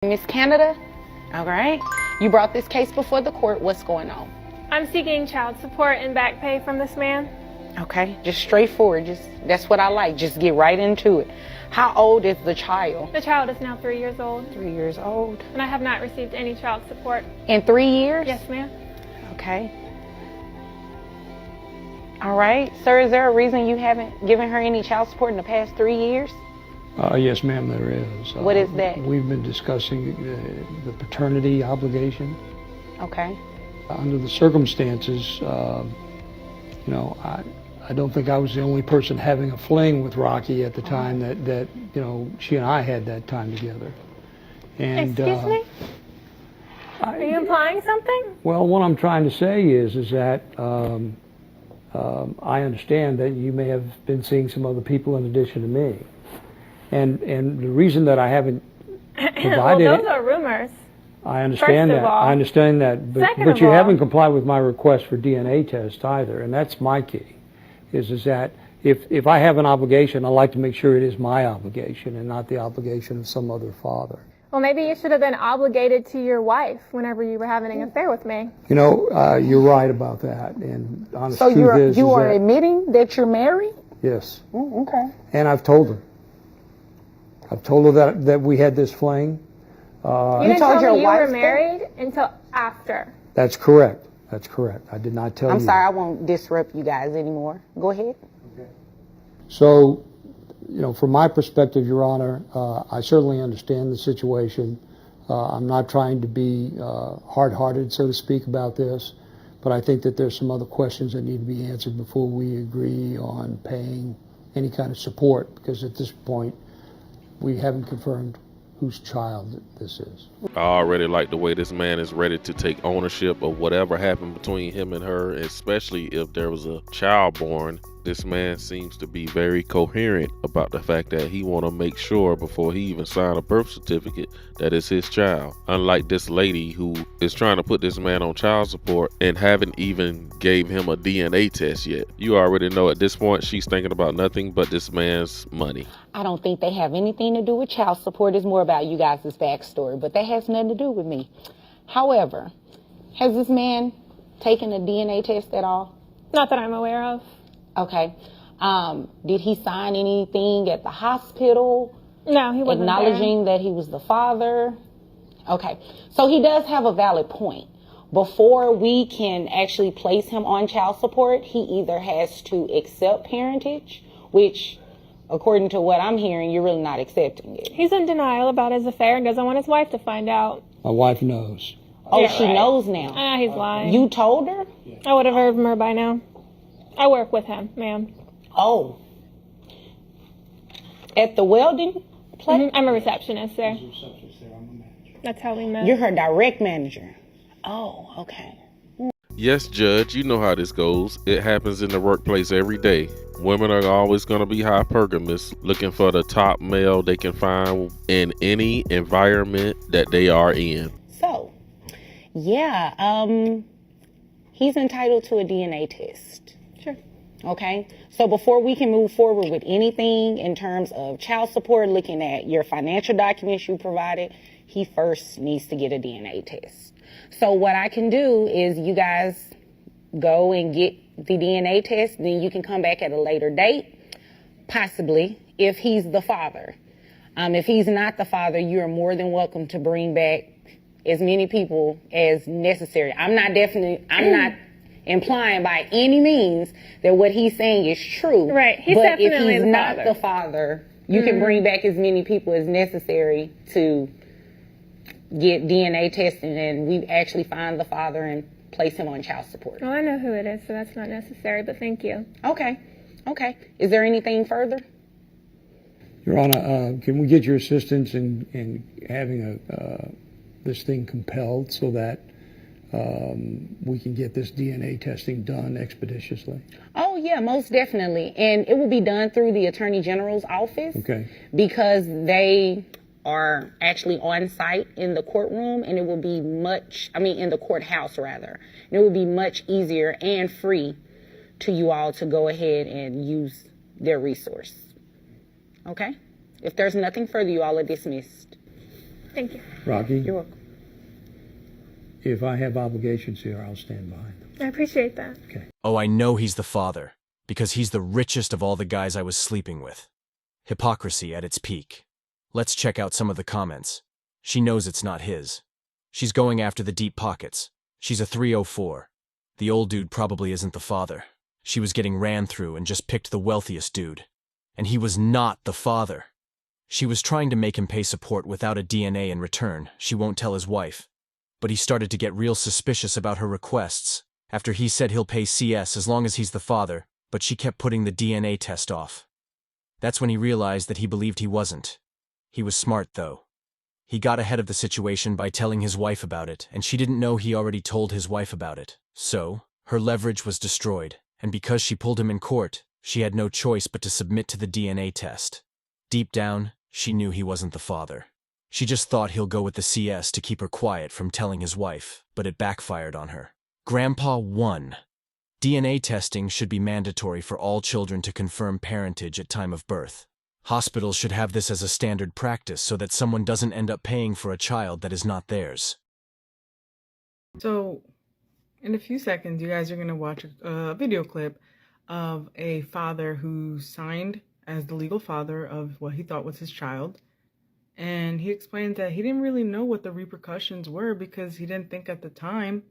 Miss Canada, all right. You brought this case before the court. What's going on? I'm seeking child support and back pay from this man. Okay, just straightforward. That's what I like. Just get right into it. How old is the child? The child is now 3 years old. 3 years old. And I have not received any child support. In 3 years? Yes, ma'am. Okay. All right. Sir, is there a reason you haven't given her any child support in the past 3 years? Yes, ma'am, there is. What is that? We've been discussing the paternity obligation. Okay. Under the circumstances, I don't think I was the only person having a fling with Rocky at the time that she and I had that time together. And, excuse me? Are you implying something? Well, what I'm trying to say is that I understand that you may have been seeing some other people in addition to me. And the reason that I haven't provided well, those are rumors. I understand that. I understand that, but you haven't complied with my request for DNA test either, and that's my key. Is that if I have an obligation, I like to make sure it is my obligation and not the obligation of some other father. Well, maybe you should have been obligated to your wife whenever you were having an affair with me. You're right about that. And honest truth is, you are admitting that you're married? Yes. Okay. And I've told her. I've told her that we had this fling. You didn't tell me you were married until after. That's correct. That's correct. I did not tell you. I'm sorry, I won't disrupt you guys anymore. Go ahead. Okay. So, from my perspective, Your Honor, I certainly understand the situation. I'm not trying to be hard-hearted, so to speak, about this, but I think that there's some other questions that need to be answered before we agree on paying any kind of support, because at this point, we haven't confirmed whose child this is. I already like the way this man is ready to take ownership of whatever happened between him and her, especially if there was a child born. This man seems to be very coherent about the fact that he want to make sure before he even sign a birth certificate that it's his child. Unlike this lady who is trying to put this man on child support and haven't even gave him a DNA test yet. You already know at this point she's thinking about nothing but this man's money. I don't think they have anything to do with child support. It's more about you guys' backstory, but that has nothing to do with me. However, has this man taken a DNA test at all? Not that I'm aware of. Okay. Did he sign anything at the hospital? No, he wasn't acknowledging that he was the father? Okay. So he does have a valid point. Before we can actually place him on child support, he either has to accept parentage, which, according to what I'm hearing, you're really not accepting it. He's in denial about his affair and doesn't want his wife to find out. My wife knows. Oh, yeah, she knows now. He's lying. You told her? I would have heard from her by now. I work with him, ma'am. Oh. At the welding place? I'm a receptionist there. That's how we met. You're her direct manager. Oh, okay. Yes, Judge, you know how this goes. It happens in the workplace every day. Women are always going to be hypergamous, looking for the top male they can find in any environment that they are in. So, yeah, he's entitled to a DNA test. Sure. Okay, so before we can move forward with anything in terms of child support, looking at your financial documents you provided, he first needs to get a DNA test. So what I can do is you guys go and get the DNA test, then you can come back at a later date, possibly, if he's the father. If he's not the father, you're more than welcome to bring back as many people as necessary. I'm not implying by any means that what he's saying is true. Right, he's but definitely if he's the not father. the father, you can bring back as many people as necessary to get DNA testing, and we actually find the father and place him on child support. Well, I know who it is, so that's not necessary, but thank you. Okay. Is there anything further? Your Honor, can we get your assistance in having this thing compelled so that we can get this DNA testing done expeditiously? Oh, yeah, most definitely. And it will be done through the Attorney General's office. Okay. Because they are actually on site in the courtroom, and it will be in the courthouse rather. And it will be much easier and free to you all to go ahead and use their resource. Okay? If there's nothing further, you all are dismissed. Thank you. Rocky, You're welcome. if I have obligations here, I'll stand behind them. I appreciate that. Okay. Oh, I know he's the father, because he's the richest of all the guys I was sleeping with. Hypocrisy at its peak. Let's check out some of the comments. She knows it's not his. She's going after the deep pockets. She's a 304. The old dude probably isn't the father. She was getting ran through and just picked the wealthiest dude. And he was not the father. She was trying to make him pay support without a DNA in return. She won't tell his wife. But he started to get real suspicious about her requests after he said he'll pay CS as long as he's the father, but she kept putting the DNA test off. That's when he realized that he believed he wasn't. He was smart, though. He got ahead of the situation by telling his wife about it, and she didn't know he already told his wife about it. So, her leverage was destroyed, and because she pulled him in court, she had no choice but to submit to the DNA test. Deep down, she knew he wasn't the father. She just thought he'll go with the CS to keep her quiet from telling his wife, but it backfired on her. Grandpa won. DNA testing should be mandatory for all children to confirm parentage at time of birth. Hospitals should have this as a standard practice so that someone doesn't end up paying for a child that is not theirs. So, in a few seconds, you guys are going to watch a video clip of a father who signed as the legal father of what he thought was his child. And he explained that he didn't really know what the repercussions were because he didn't think at the time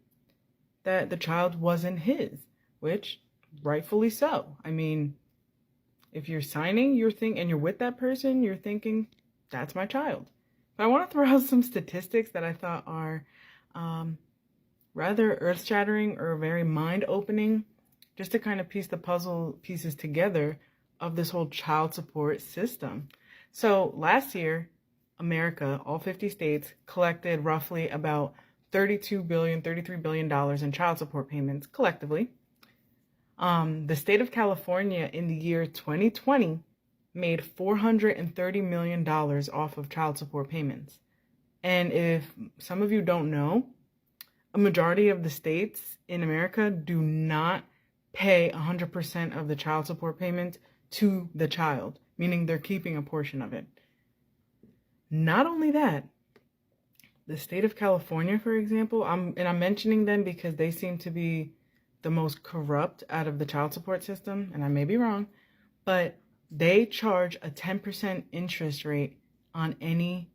that the child wasn't his, which rightfully so. I mean, if you're signing, and you're with that person, you're thinking, that's my child. But I want to throw out some statistics that I thought are rather earth-shattering or very mind-opening, just to kind of piece the puzzle pieces together of this whole child support system. So last year, America, all 50 states, collected roughly about $33 billion in child support payments collectively. The state of California in the year 2020 made $430 million off of child support payments. And if some of you don't know, a majority of the states in America do not pay 100% of the child support payment to the child, meaning they're keeping a portion of it. Not only that, the state of California, for example, I'm mentioning them because they seem to be the most corrupt out of the child support system, and I may be wrong, but they charge a 10% interest rate on any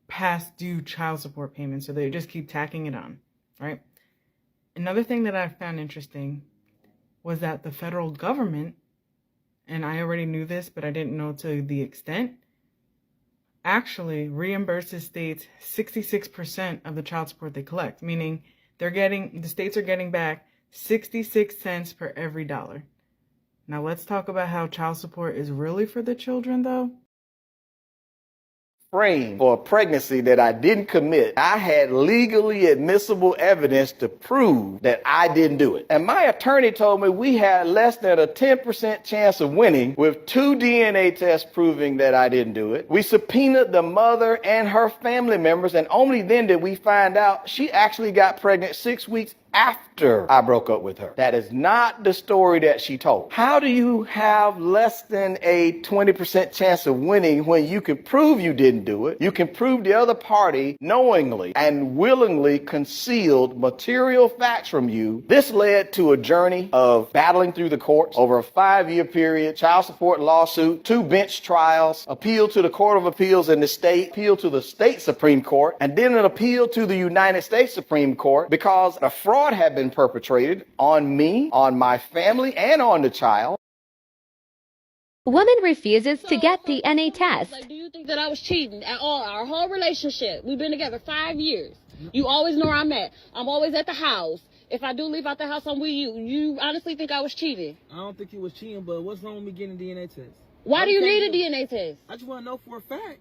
past due child support payments, so they just keep tacking it on, right? Another thing that I found interesting was that the federal government, and I already knew this, but I didn't know to the extent, actually reimburses states 66% of the child support they collect, meaning the states are getting back 66 cents per every dollar. Now let's talk about how child support is really for the children, though. Framed for a pregnancy that I didn't commit. I had legally admissible evidence to prove that I didn't do it. And my attorney told me we had less than a 10% chance of winning with 2 DNA tests proving that I didn't do it. We subpoenaed the mother and her family members, and only then did we find out she actually got pregnant 6 weeks after I broke up with her. That is not the story that she told. How do you have less than a 20% chance of winning when you can prove you didn't do it? You can prove the other party knowingly and willingly concealed material facts from you. This led to a journey of battling through the courts over a 5-year period, child support lawsuit, 2 bench trials, appeal to the Court of Appeals in the state, appeal to the state Supreme Court, and then an appeal to the United States Supreme Court because a fraud had been perpetrated on me, on my family, and on the child. Woman refuses to get the NA test. Like, do you think that I was cheating at all? Our whole relationship, we've been together 5 years. You always know where I'm at. I'm always at the house. If I do leave out the house, I'm with you. You honestly think I was cheating? I don't think you was cheating, but what's wrong with me getting a DNA test? Why do you need a DNA test? I just want to know for a fact.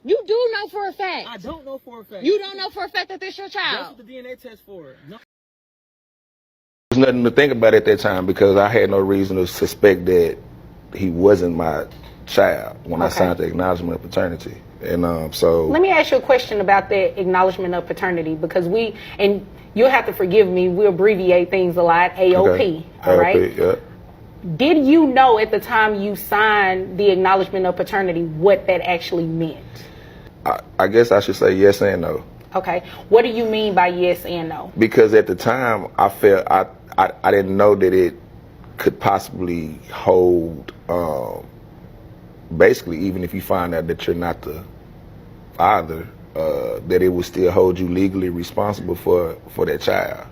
You do know for a fact. I don't know for a fact. You don't know for a fact that this your child. That's what the DNA test for. No. There's nothing to think about at that time because I had no reason to suspect that he wasn't my child when I signed the acknowledgement of paternity. And so let me ask you a question about that acknowledgement of paternity, because and you'll have to forgive me, we abbreviate things a lot, AOP, okay. all right? AOP, yeah. Did you know at the time you signed the acknowledgement of paternity what that actually meant? I guess I should say yes and no. Okay. What do you mean by yes and no? Because at the time, I felt I didn't know that it could possibly hold. Basically, even if you find out that you're not the father, that it would still hold you legally responsible for that child.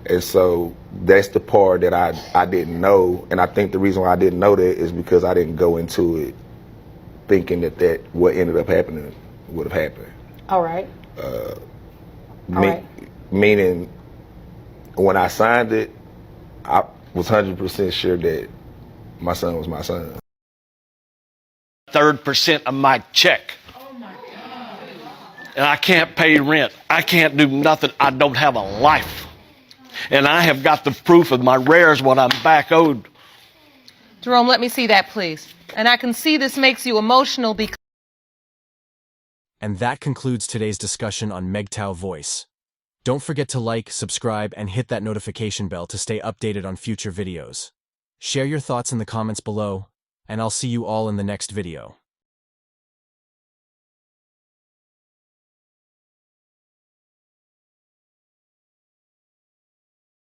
And so that's the part that I didn't know. And I think the reason why I didn't know that is because I didn't go into it thinking that what ended up happening would have happened. All right. Meaning, when I signed it, I was 100% sure that my son was my son. 3% of my check. Oh my God. And I can't pay rent. I can't do nothing. I don't have a life. And I have got the proof of my rares what I'm back owed. Jerome, let me see that, please. And I can see this makes you emotional because... And that concludes today's discussion on MGTOW Voice. Don't forget to like, subscribe, and hit that notification bell to stay updated on future videos. Share your thoughts in the comments below, and I'll see you all in the next video.